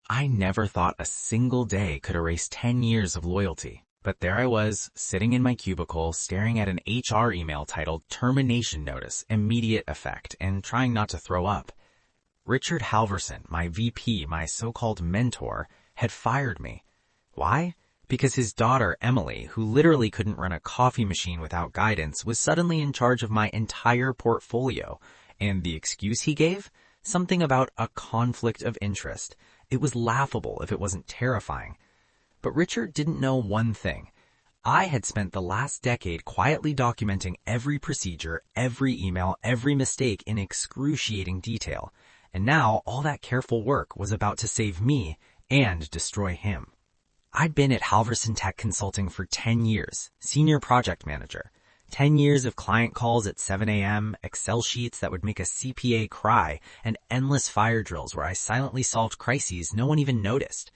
I never thought a single day could erase 10 years of loyalty. But there I was, sitting in my cubicle, staring at an HR email titled Termination Notice, Immediate Effect, and trying not to throw up. Richard Halverson, my VP, my so-called mentor, had fired me. Why? Because his daughter, Emily, who literally couldn't run a coffee machine without guidance, was suddenly in charge of my entire portfolio. And the excuse he gave? Something about a conflict of interest. It was laughable if it wasn't terrifying. But Richard didn't know one thing. I had spent the last decade quietly documenting every procedure, every email, every mistake in excruciating detail. And now all that careful work was about to save me and destroy him. I'd been at Halverson Tech Consulting for 10 years, senior project manager. 10 years of client calls at 7 a.m., Excel sheets that would make a CPA cry, and endless fire drills where I silently solved crises no one even noticed.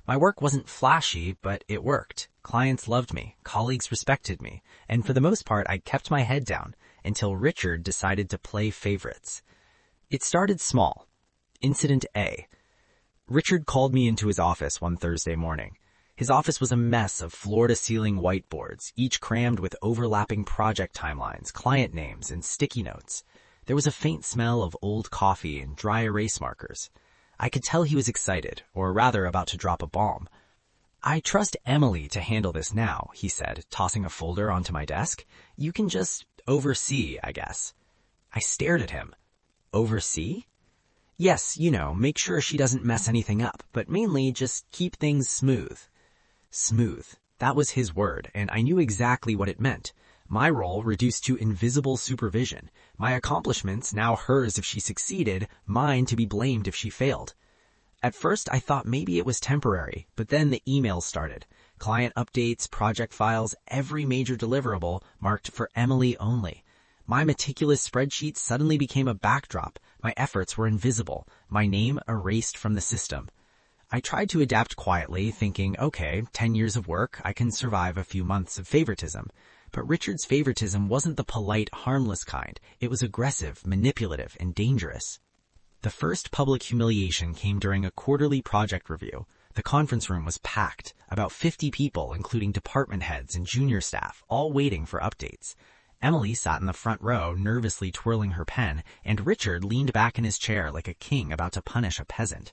My work wasn't flashy, but it worked. Clients loved me, colleagues respected me, and for the most part I kept my head down until Richard decided to play favorites. It started small. Incident A. Richard called me into his office one Thursday morning. His office was a mess of floor-to-ceiling whiteboards, each crammed with overlapping project timelines, client names, and sticky notes. There was a faint smell of old coffee and dry erase markers. I could tell he was excited, or rather about to drop a bomb. "I trust Emily to handle this now," he said, tossing a folder onto my desk. "You can just oversee, I guess." I stared at him. Oversee? Yes, make sure she doesn't mess anything up, but mainly just keep things smooth. Smooth. That was his word, and I knew exactly what it meant. My role reduced to invisible supervision. My accomplishments now hers if she succeeded, mine to be blamed if she failed. At first, I thought maybe it was temporary, but then the emails started. Client updates, project files, every major deliverable marked for Emily only. My meticulous spreadsheet suddenly became a backdrop. My efforts were invisible, my name erased from the system. I tried to adapt quietly, thinking, okay, 10 years of work, I can survive a few months of favoritism. But Richard's favoritism wasn't the polite, harmless kind. It was aggressive, manipulative, and dangerous. The first public humiliation came during a quarterly project review. The conference room was packed, about 50 people, including department heads and junior staff, all waiting for updates. Emily sat in the front row, nervously twirling her pen, and Richard leaned back in his chair like a king about to punish a peasant.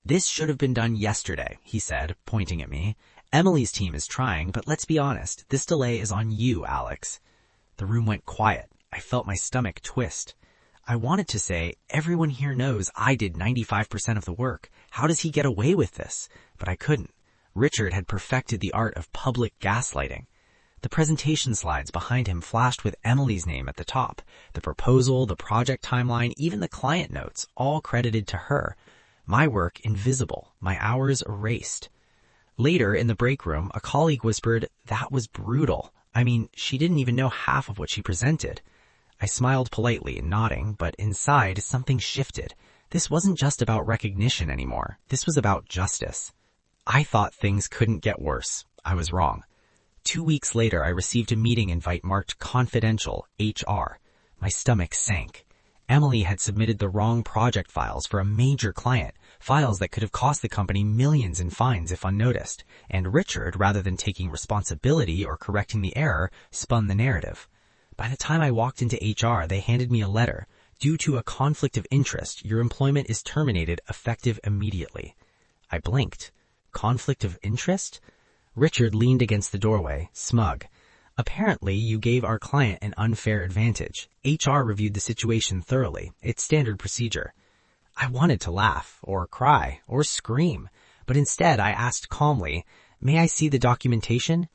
"This should have been done yesterday," he said, pointing at me. "Emily's team is trying, but let's be honest, this delay is on you, Alex." The room went quiet. I felt my stomach twist. I wanted to say, everyone here knows I did 95% of the work. How does he get away with this? But I couldn't. Richard had perfected the art of public gaslighting. The presentation slides behind him flashed with Emily's name at the top. The proposal, the project timeline, even the client notes, all credited to her. My work invisible, my hours erased. Later, in the break room, a colleague whispered, "That was brutal. I mean, she didn't even know half of what she presented." I smiled politely, nodding, but inside something shifted. This wasn't just about recognition anymore. This was about justice. I thought things couldn't get worse. I was wrong. 2 weeks later, I received a meeting invite marked Confidential, HR. My stomach sank. Emily had submitted the wrong project files for a major client, files that could have cost the company millions in fines if unnoticed, and Richard, rather than taking responsibility or correcting the error, spun the narrative. By the time I walked into HR, they handed me a letter. "Due to a conflict of interest, your employment is terminated effective immediately." I blinked. Conflict of interest? Richard leaned against the doorway, smug. "Apparently, you gave our client an unfair advantage. HR reviewed the situation thoroughly. It's standard procedure." I wanted to laugh, or cry, or scream, but instead I asked calmly, "May I see the documentation?"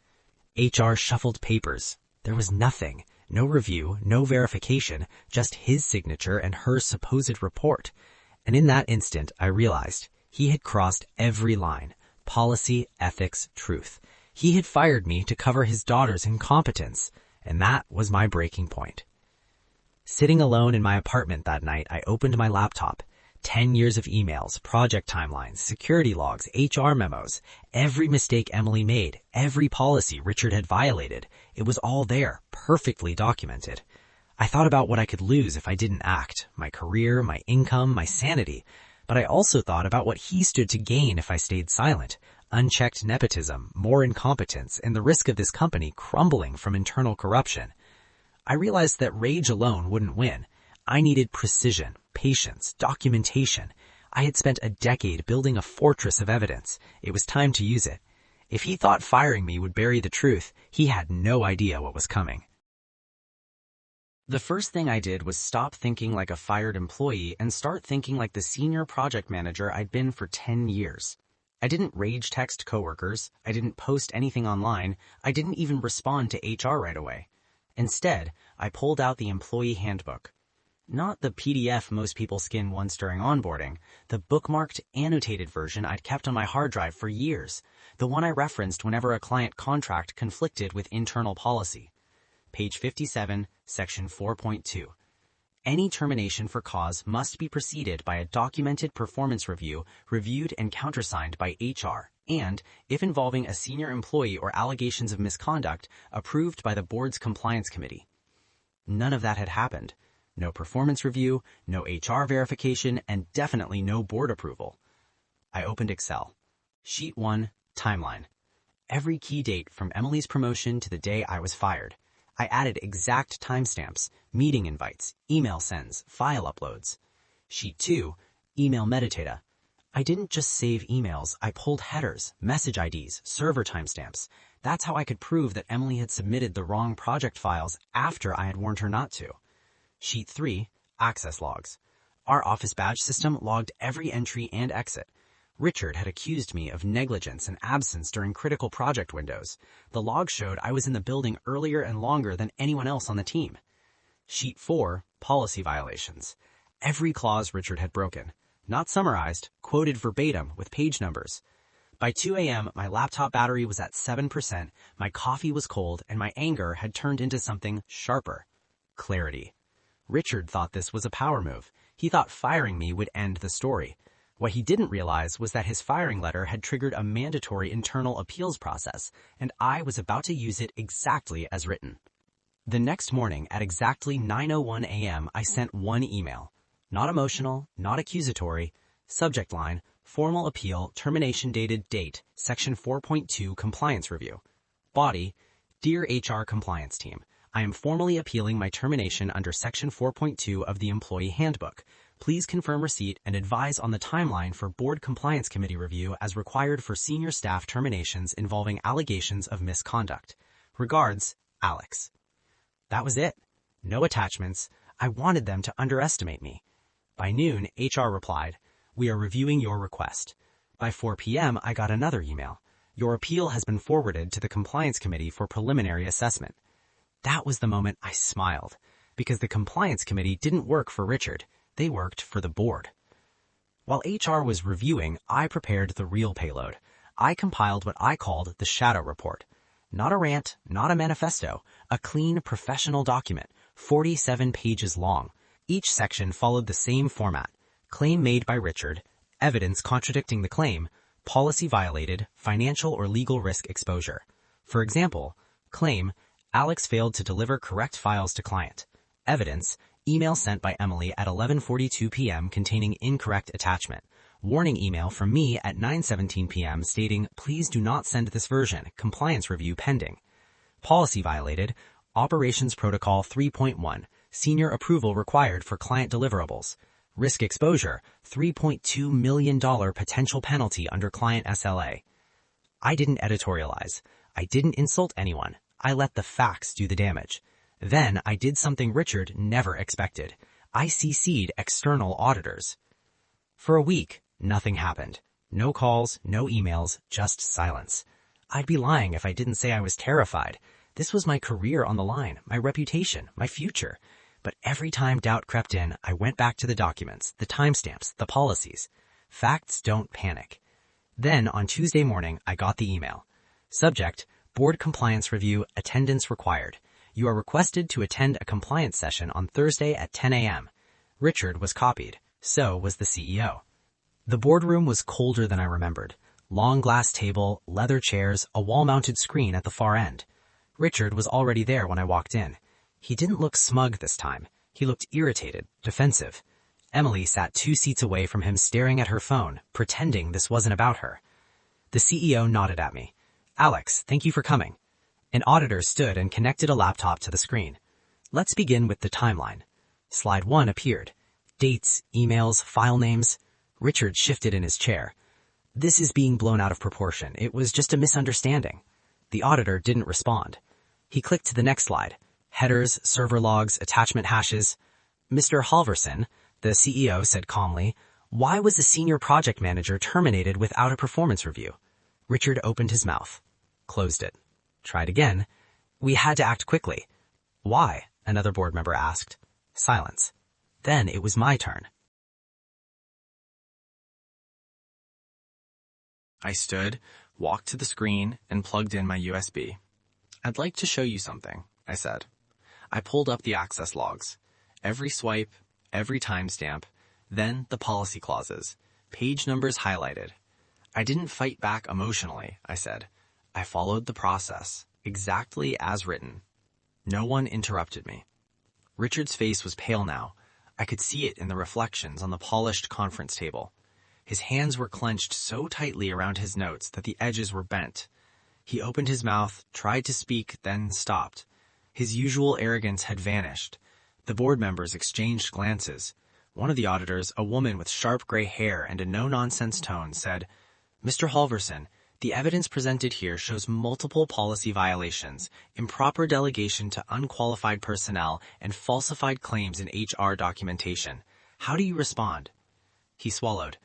HR shuffled papers. There was nothing. No review, no verification, just his signature and her supposed report. And in that instant, I realized he had crossed every line. Policy, ethics, truth. He had fired me to cover his daughter's incompetence, and that was my breaking point. Sitting alone in my apartment that night, I opened my laptop. 10 years of emails, project timelines, security logs, HR memos, every mistake Emily made, every policy Richard had violated. It was all there, perfectly documented. I thought about what I could lose if I didn't act, my career, my income, my sanity. But I also thought about what he stood to gain if I stayed silent. Unchecked nepotism, more incompetence, and the risk of this company crumbling from internal corruption. I realized that rage alone wouldn't win. I needed precision, patience, documentation. I had spent a decade building a fortress of evidence. It was time to use it. If he thought firing me would bury the truth, he had no idea what was coming. The first thing I did was stop thinking like a fired employee and start thinking like the senior project manager I'd been for 10 years. I didn't rage text coworkers. I didn't post anything online. I didn't even respond to HR right away. Instead, I pulled out the employee handbook. Not the PDF most people skim once during onboarding, the bookmarked, annotated version I'd kept on my hard drive for years, the one I referenced whenever a client contract conflicted with internal policy. Page 57, Section 4.2. Any termination for cause must be preceded by a documented performance review reviewed and countersigned by HR, and, if involving a senior employee or allegations of misconduct, approved by the board's compliance committee. None of that had happened. No performance review, no HR verification, and definitely no board approval. I opened Excel. Sheet 1, Timeline. Every key date from Emily's promotion to the day I was fired. I added exact timestamps, meeting invites, email sends, file uploads. Sheet 2, Email metadata. I didn't just save emails, I pulled headers, message IDs, server timestamps. That's how I could prove that Emily had submitted the wrong project files after I had warned her not to. Sheet 3, Access logs. Our office badge system logged every entry and exit. Richard had accused me of negligence and absence during critical project windows. The log showed I was in the building earlier and longer than anyone else on the team. Sheet 4, Policy violations. Every clause Richard had broken. Not summarized, quoted verbatim with page numbers. By 2 a.m., my laptop battery was at 7%, my coffee was cold, and my anger had turned into something sharper. Clarity. Richard thought this was a power move. He thought firing me would end the story. What he didn't realize was that his firing letter had triggered a mandatory internal appeals process, and I was about to use it exactly as written. The next morning at exactly 9:01 a.m., I sent one email. Not emotional, not accusatory. Subject line, Formal Appeal, Termination Dated Date, Section 4.2 Compliance Review. Body, Dear HR Compliance Team, I am formally appealing my termination under Section 4.2 of the Employee Handbook. Please confirm receipt and advise on the timeline for Board Compliance Committee review as required for senior staff terminations involving allegations of misconduct. Regards, Alex. That was it. No attachments. I wanted them to underestimate me. By noon, HR replied, We are reviewing your request. By 4 p.m., I got another email. Your appeal has been forwarded to the Compliance Committee for preliminary assessment. That was the moment I smiled, because the Compliance Committee didn't work for Richard. They worked for the board. While HR was reviewing, I prepared the real payload. I compiled what I called the shadow report. Not a rant, not a manifesto, a clean, professional document, 47 pages long. Each section followed the same format. Claim made by Richard, evidence contradicting the claim, policy violated, financial or legal risk exposure. For example, claim, Alex failed to deliver correct files to client. Evidence, email sent by Emily at 11:42 p.m. containing incorrect attachment. Warning email from me at 9:17 p.m. stating, please do not send this version, compliance review pending. Policy violated, Operations Protocol 3.1, senior approval required for client deliverables. Risk exposure, $3.2 million potential penalty under client SLA. I didn't editorialize. I didn't insult anyone. I let the facts do the damage. Then I did something Richard never expected. I CC'd external auditors. For a week, nothing happened. No calls, no emails, just silence. I'd be lying if I didn't say I was terrified. This was my career on the line, my reputation, my future. But every time doubt crept in, I went back to the documents, the timestamps, the policies. Facts don't panic. Then on Tuesday morning, I got the email. Subject, Board Compliance Review, attendance required. You are requested to attend a compliance session on Thursday at 10 a.m. Richard was copied. So was the CEO. The boardroom was colder than I remembered. Long glass table, leather chairs, a wall-mounted screen at the far end. Richard was already there when I walked in. He didn't look smug this time. He looked irritated, defensive. Emily sat 2 seats away from him staring at her phone, pretending this wasn't about her. The CEO nodded at me. Alex, thank you for coming. An auditor stood and connected a laptop to the screen. Let's begin with the timeline. Slide 1 appeared. Dates, emails, file names. Richard shifted in his chair. This is being blown out of proportion. It was just a misunderstanding. The auditor didn't respond. He clicked to the next slide. Headers, server logs, attachment hashes. Mr. Halverson, the CEO said calmly, why was the senior project manager terminated without a performance review? Richard opened his mouth. Closed it. Tried again. We had to act quickly. Why? Another board member asked. Silence. Then it was my turn. I stood, walked to the screen, and plugged in my USB. I'd like to show you something, I said. I pulled up the access logs. Every swipe, every timestamp, then the policy clauses, page numbers highlighted. I didn't fight back emotionally, I said. I followed the process, exactly as written. No one interrupted me. Richard's face was pale now. I could see it in the reflections on the polished conference table. His hands were clenched so tightly around his notes that the edges were bent. He opened his mouth, tried to speak, then stopped. His usual arrogance had vanished. The board members exchanged glances. One of the auditors, a woman with sharp gray hair and a no-nonsense tone, said, Mr. Halverson, the evidence presented here shows multiple policy violations, improper delegation to unqualified personnel, and falsified claims in HR documentation. How do you respond? He swallowed.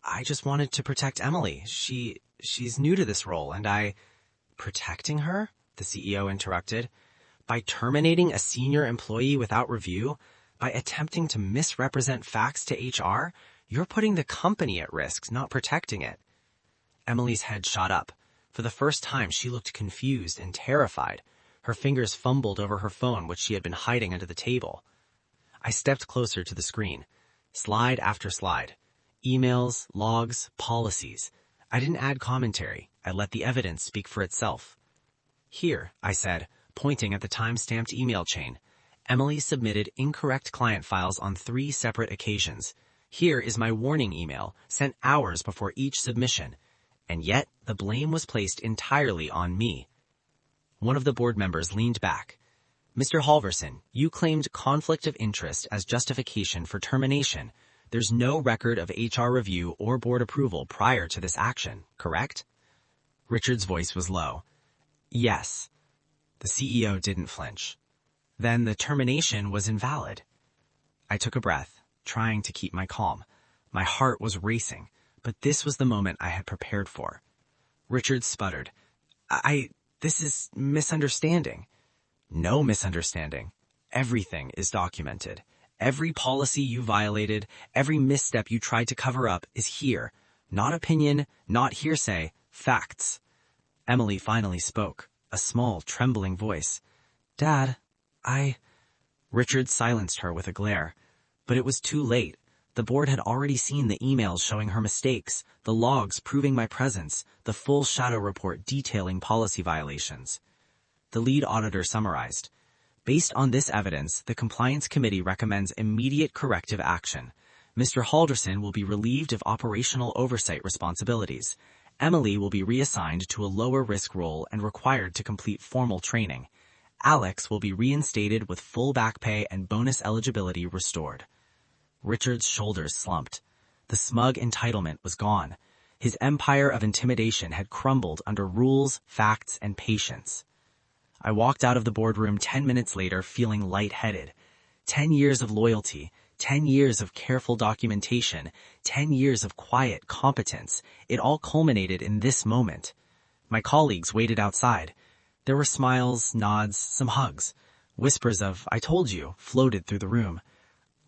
I just wanted to protect Emily. She's new to this role, and Protecting her? The CEO interrupted. By terminating a senior employee without review? By attempting to misrepresent facts to HR? You're putting the company at risk, not protecting it. Emily's head shot up. For the first time, she looked confused and terrified. Her fingers fumbled over her phone, which she had been hiding under the table. I stepped closer to the screen. Slide after slide. Emails, logs, policies. I didn't add commentary. I let the evidence speak for itself. Here, I said, pointing at the time-stamped email chain. Emily submitted incorrect client files on 3 separate occasions. Here is my warning email, sent hours before each submission. And yet, the blame was placed entirely on me. One of the board members leaned back. Mr. Halverson, you claimed conflict of interest as justification for termination. There's no record of HR review or board approval prior to this action, correct? Richard's voice was low. Yes. The CEO didn't flinch. Then the termination was invalid. I took a breath, trying to keep my calm. My heart was racing, but this was the moment I had prepared for. Richard sputtered. This is misunderstanding. No misunderstanding. Everything is documented. Every policy you violated, every misstep you tried to cover up is here. Not opinion, not hearsay, facts. Emily finally spoke, a small, trembling voice. Dad, Richard silenced her with a glare. But it was too late. The board had already seen the emails showing her mistakes, the logs proving my presence, the full shadow report detailing policy violations. The lead auditor summarized. Based on this evidence, the Compliance Committee recommends immediate corrective action. Mr. Halverson will be relieved of operational oversight responsibilities. Emily will be reassigned to a lower-risk role and required to complete formal training. Alex will be reinstated with full back pay and bonus eligibility restored. Richard's shoulders slumped. The smug entitlement was gone. His empire of intimidation had crumbled under rules, facts, and patience. I walked out of the boardroom 10 minutes later feeling lightheaded. 10 years of loyalty, 10 years of careful documentation, 10 years of quiet competence. It all culminated in this moment. My colleagues waited outside. There were smiles, nods, some hugs. Whispers of, "I told you," floated through the room.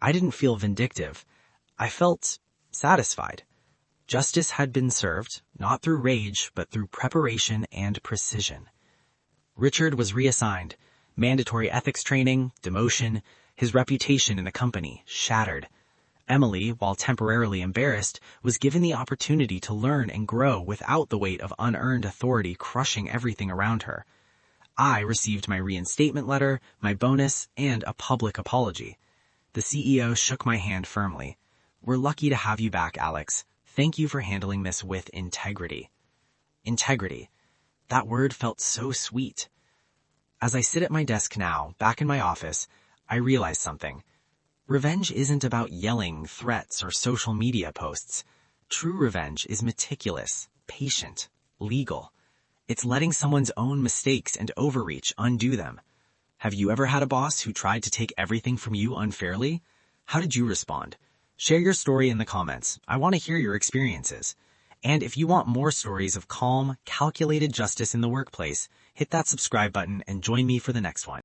I didn't feel vindictive. I felt satisfied. Justice had been served, not through rage, but through preparation and precision. Richard was reassigned. Mandatory ethics training, demotion, his reputation in the company shattered. Emily, while temporarily embarrassed, was given the opportunity to learn and grow without the weight of unearned authority crushing everything around her. I received my reinstatement letter, my bonus, and a public apology. The CEO shook my hand firmly. "We're lucky to have you back, Alex. Thank you for handling this with integrity." Integrity. That word felt so sweet. As I sit at my desk now, back in my office, I realize something. Revenge isn't about yelling, threats, or social media posts. True revenge is meticulous, patient, legal. It's letting someone's own mistakes and overreach undo them. Have you ever had a boss who tried to take everything from you unfairly? How did you respond? Share your story in the comments. I want to hear your experiences. And if you want more stories of calm, calculated justice in the workplace, hit that subscribe button and join me for the next one.